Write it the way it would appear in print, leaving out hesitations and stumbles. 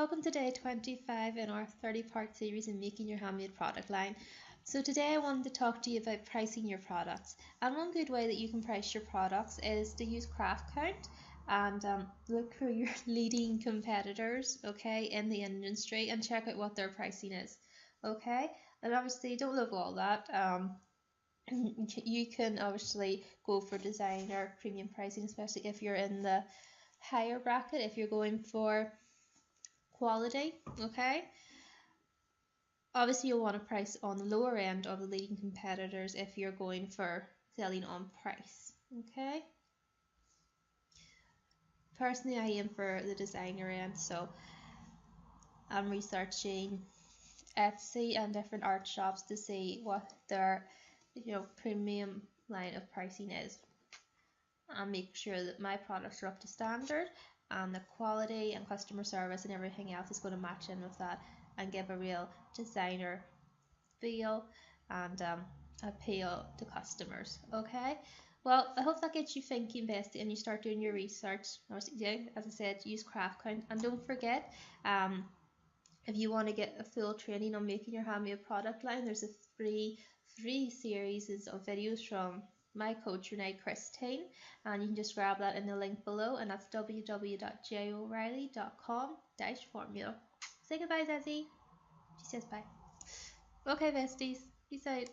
welcome to day 25 in our 30-part series in making your handmade product line. So today I wanted to talk to you about pricing your products. And one good way that you can price your products is to use craft count and look for your leading competitors, okay, in the industry and check out what their pricing is, okay. And obviously don't look all that. You can obviously go for designer premium pricing, especially if you're in the higher bracket, if you're going for quality, okay. Obviously you'll want to price on the lower end of the leading competitors if you're going for selling on price, okay. Personally I aim for the designer end, so I'm researching Etsy and different art shops to see what their premium line of pricing is, and make sure that my products are up to standard and the quality and customer service and everything else is going to match in with that and give a real designer feel and appeal to customers, okay. Well, I hope that gets you thinking, bestie, and you start doing your research. As I said, use craft count, and don't forget, if you want to get a full training on making your handmade product line, there's a three series of videos from my coach Renae Christine, and you can just grab that in the link below, and that's www.joreilly.com/formula. Say goodbye, Zazzy. She says bye. Okay, besties. Peace out.